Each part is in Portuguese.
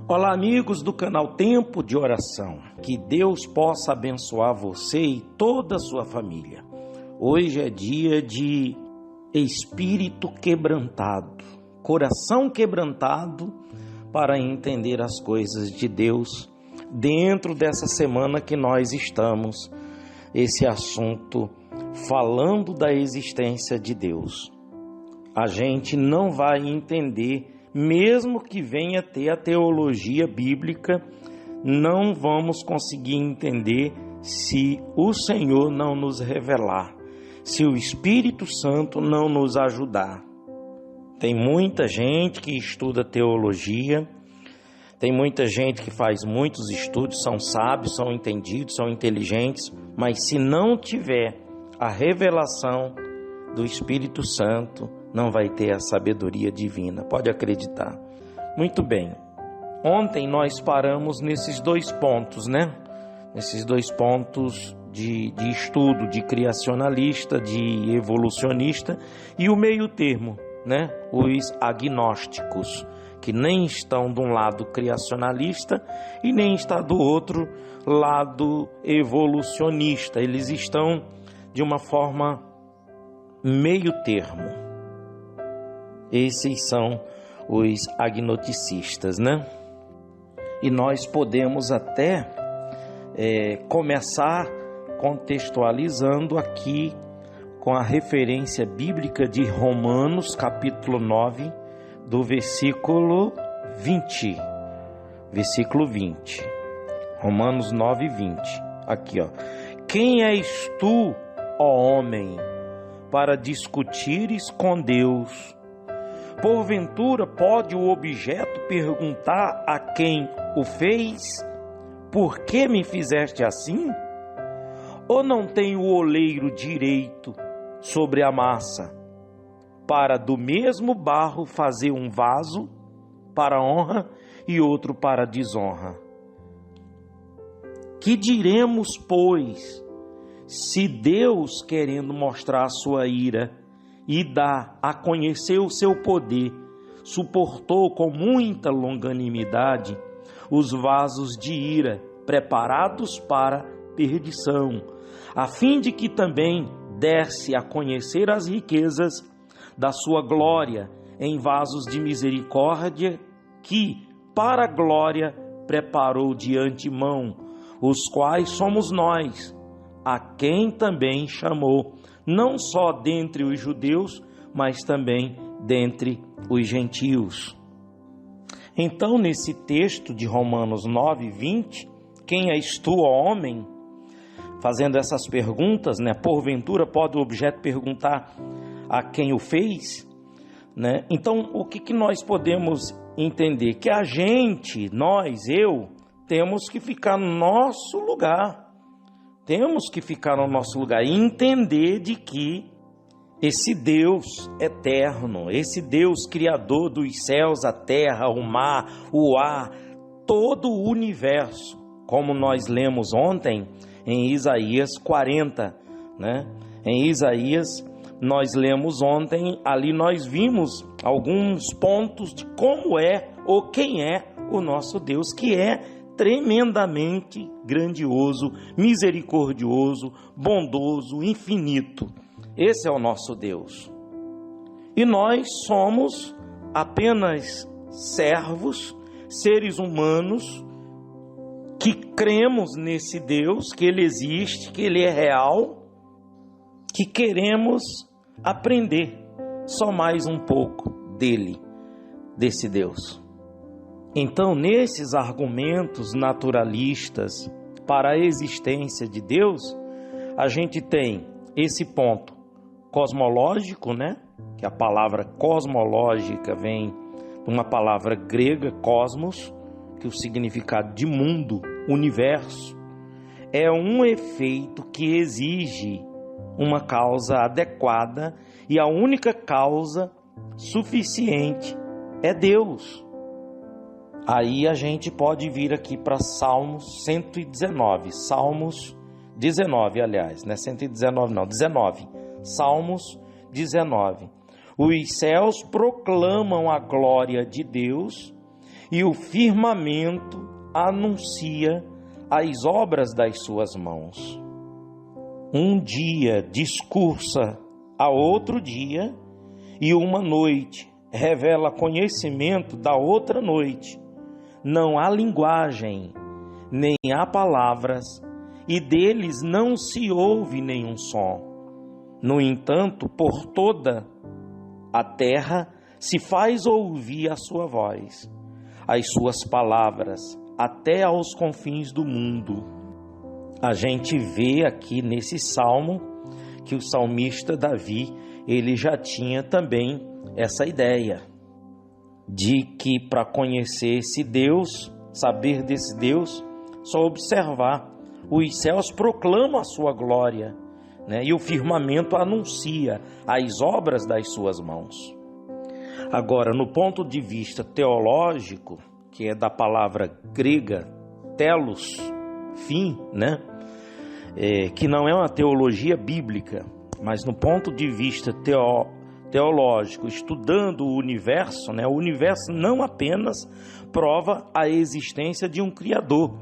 Olá, amigos do canal Tempo de Oração. Que Deus possa abençoar você e toda a sua família. Hoje é dia de espírito quebrantado, coração quebrantado para entender as coisas de Deus dentro dessa semana que nós estamos. Esse assunto falando da existência de Deus. A gente não vai entender, mesmo que venha ter a teologia bíblica, não vamos conseguir entender se o Senhor não nos revelar, se o Espírito Santo não nos ajudar. Tem muita gente que estuda teologia, tem muita gente que faz muitos estudos, são sábios, são entendidos, são inteligentes, mas se não tiver a revelação do Espírito Santo, não vai ter a sabedoria divina, pode acreditar. Muito bem, ontem nós paramos nesses dois pontos, né? Nesses dois pontos de estudo, de criacionalista, de evolucionista e o meio termo, né? Os agnósticos, que nem estão de um lado criacionalista e nem está do outro lado evolucionista. Eles estão de uma forma meio termo. Esses são os agnosticistas, né? E nós podemos até começar contextualizando aqui com a referência bíblica de Romanos, capítulo 9, do versículo 20. Versículo 20. Romanos 9, 20. Aqui, ó. Quem és tu, ó homem, para discutires com Deus? Porventura pode o objeto perguntar a quem o fez: por que me fizeste assim? Ou não tem o oleiro direito sobre a massa, para do mesmo barro fazer um vaso para honra e outro para desonra? Que diremos, pois, se Deus, querendo mostrar a sua ira e dar a conhecer o seu poder, suportou com muita longanimidade os vasos de ira preparados para perdição, a fim de que também desse a conhecer as riquezas da sua glória em vasos de misericórdia, que para a glória preparou de antemão, os quais somos nós, a quem também chamou, não só dentre os judeus, mas também dentre os gentios. Então, nesse texto de Romanos 9, 20, quem és tu, ó homem? Fazendo essas perguntas, né? Porventura pode o objeto perguntar a quem o fez, né? Então, o que nós podemos entender? Que a gente, nós, eu, temos que ficar no nosso lugar. Temos que ficar no nosso lugar e entender de que esse Deus eterno, esse Deus criador dos céus, a terra, o mar, o ar, todo o universo, como nós lemos ontem em Isaías 40, né? Em Isaías nós lemos ontem, ali nós vimos alguns pontos de como é ou quem é o nosso Deus, que é tremendamente grandioso, misericordioso, bondoso, infinito. Esse é o nosso Deus. E nós somos apenas servos, seres humanos, que cremos nesse Deus, que Ele existe, que Ele é real, que queremos aprender só mais um pouco dele, desse Deus. Então, nesses argumentos naturalistas para a existência de Deus, a gente tem esse ponto cosmológico, né? Que a palavra cosmológica vem de uma palavra grega, cosmos, que o significado de mundo, universo, é um efeito que exige uma causa adequada, e a única causa suficiente é Deus. Aí a gente pode vir aqui para Salmos 119, Salmos 19, aliás, não é 119 não, 19, Salmos 19. Os céus proclamam a glória de Deus e o firmamento anuncia as obras das suas mãos. Um dia discursa a outro dia, e uma noite revela conhecimento da outra noite. Não há linguagem, nem há palavras, e deles não se ouve nenhum som. No entanto, por toda a terra se faz ouvir a sua voz, as suas palavras, até aos confins do mundo. A gente vê aqui nesse salmo que o salmista Davi, ele já tinha também essa ideia de que para conhecer esse Deus, saber desse Deus, só observar. Os céus proclamam a sua glória, né? E o firmamento anuncia as obras das suas mãos. Agora, no ponto de vista teológico, que é da palavra grega telos, fim, né? Que não é uma teologia bíblica, mas no ponto de vista teológico, estudando o universo, né? O universo não apenas prova a existência de um Criador,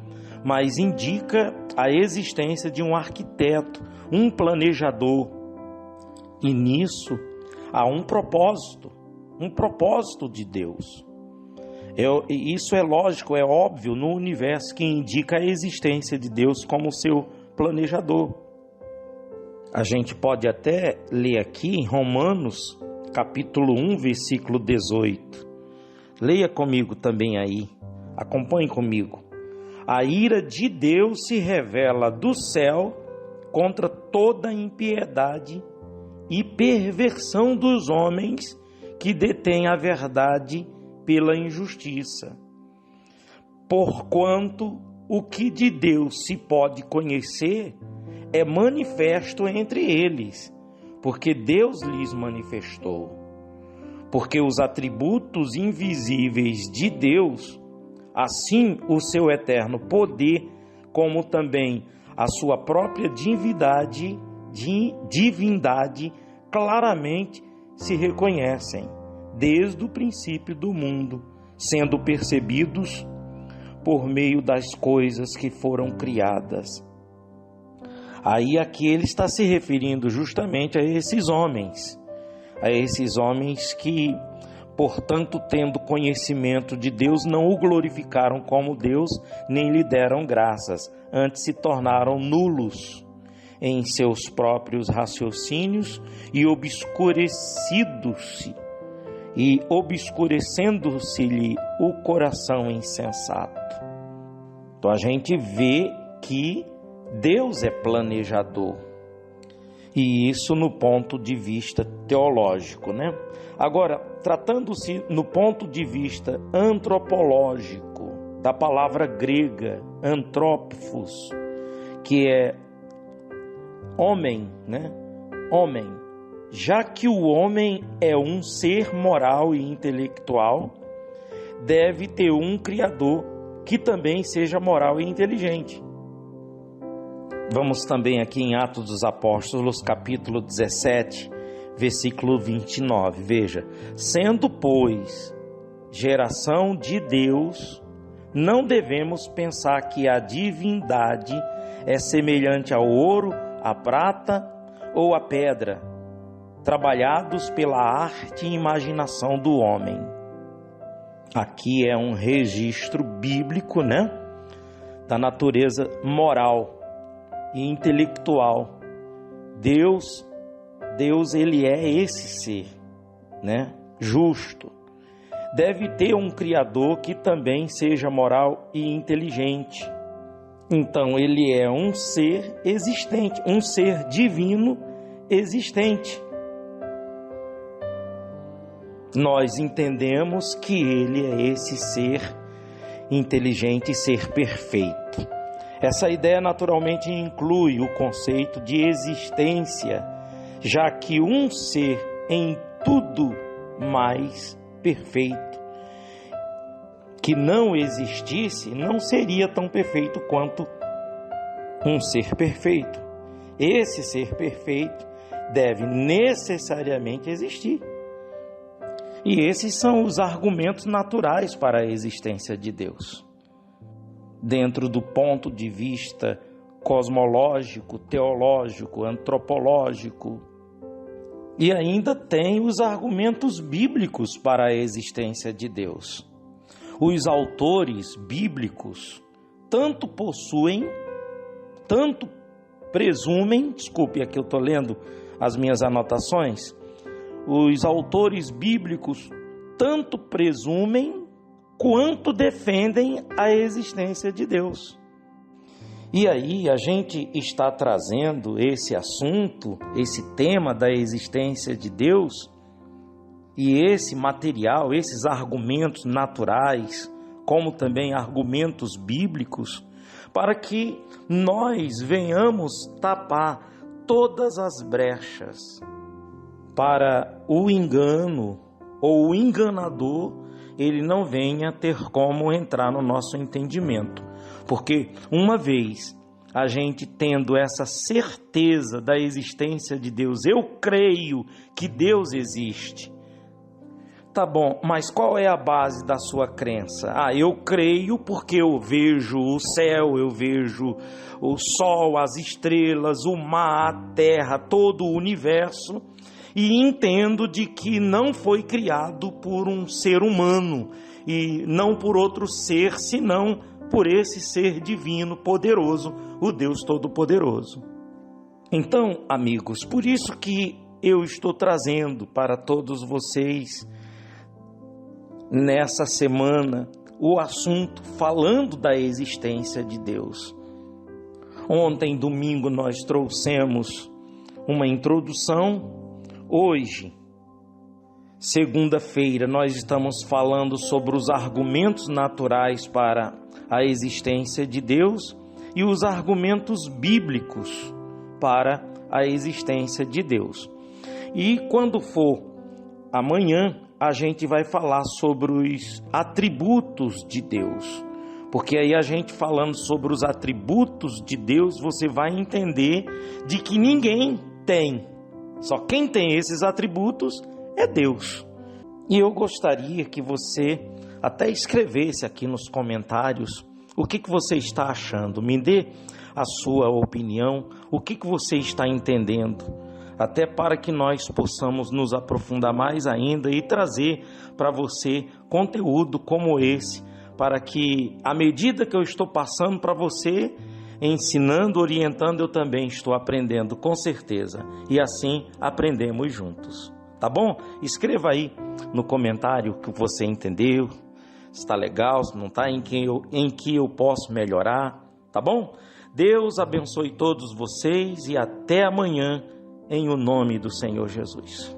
mas indica a existência de um arquiteto, um planejador. E nisso há um propósito de Deus. Isso é lógico, é óbvio no universo, que indica a existência de Deus como seu planejador. A gente pode até ler aqui em Romanos, capítulo 1, versículo 18. Leia comigo também aí, acompanhe comigo. A ira de Deus se revela do céu contra toda impiedade e perversão dos homens que detêm a verdade pela injustiça. Porquanto o que de Deus se pode conhecer é manifesto entre eles, porque Deus lhes manifestou. Porque os atributos invisíveis de Deus, assim o seu eterno poder, como também a sua própria divindade, claramente se reconhecem desde o princípio do mundo, sendo percebidos por meio das coisas que foram criadas. Aí aqui ele está se referindo justamente a esses homens que, portanto, tendo conhecimento de Deus, não o glorificaram como Deus, nem lhe deram graças, antes se tornaram nulos em seus próprios raciocínios e obscurecendo-se-lhe o coração insensato. Então a gente vê que Deus é planejador, e isso no ponto de vista teológico, né? Agora, tratando-se no ponto de vista antropológico, da palavra grega antrópofos, que é homem, né? Homem. Já que o homem é um ser moral e intelectual, deve ter um Criador que também seja moral e inteligente. Vamos também aqui em Atos dos Apóstolos, capítulo 17, versículo 29. Veja: sendo, pois, geração de Deus, não devemos pensar que a divindade é semelhante ao ouro, à prata ou à pedra, trabalhados pela arte e imaginação do homem. Aqui é um registro bíblico, né, da natureza moral e intelectual. Deus, ele é esse ser, né, justo. Deve ter um Criador que também seja moral e inteligente. Então, ele é um ser existente, um ser divino existente. Nós entendemos que ele é esse ser inteligente, ser perfeito. Essa ideia naturalmente inclui o conceito de existência, já que um ser em tudo mais perfeito, que não existisse, não seria tão perfeito quanto um ser perfeito. Esse ser perfeito deve necessariamente existir. E esses são os argumentos naturais para a existência de Deus. Dentro do ponto de vista cosmológico, teológico, antropológico. E ainda tem os argumentos bíblicos para a existência de Deus. Os autores bíblicos tanto presumem, desculpe, aqui eu estou lendo as minhas anotações, os autores bíblicos tanto presumem quanto defendem a existência de Deus. E aí a gente está trazendo esse assunto, esse tema da existência de Deus e esse material, esses argumentos naturais, como também argumentos bíblicos, para que nós venhamos tapar todas as brechas para o engano ou o enganador, ele não venha ter como entrar no nosso entendimento. Porque uma vez a gente tendo essa certeza da existência de Deus, eu creio que Deus existe. Tá bom, mas qual é a base da sua crença? Eu creio porque eu vejo o céu, eu vejo o sol, as estrelas, o mar, a terra, todo o universo, e entendo de que não foi criado por um ser humano e não por outro ser, senão por esse ser divino, poderoso, o Deus Todo-Poderoso. Então, amigos, por isso que eu estou trazendo para todos vocês nessa semana o assunto falando da existência de Deus. Ontem, domingo, nós trouxemos uma introdução. Hoje, segunda-feira, nós estamos falando sobre os argumentos naturais para a existência de Deus e os argumentos bíblicos para a existência de Deus. E quando for amanhã, a gente vai falar sobre os atributos de Deus. Porque aí a gente falando sobre os atributos de Deus, você vai entender de que ninguém tem. Só quem tem esses atributos é Deus. E eu gostaria que você até escrevesse aqui nos comentários o que você está achando. Me dê a sua opinião, o que você está entendendo, até para que nós possamos nos aprofundar mais ainda e trazer para você conteúdo como esse, para que, à medida que eu estou passando para você, ensinando, orientando, eu também estou aprendendo, com certeza. E assim aprendemos juntos. Tá bom? Escreva aí no comentário o que você entendeu, se está legal, se não está, em que eu posso melhorar. Tá bom? Deus abençoe todos vocês e até amanhã, em o nome do Senhor Jesus.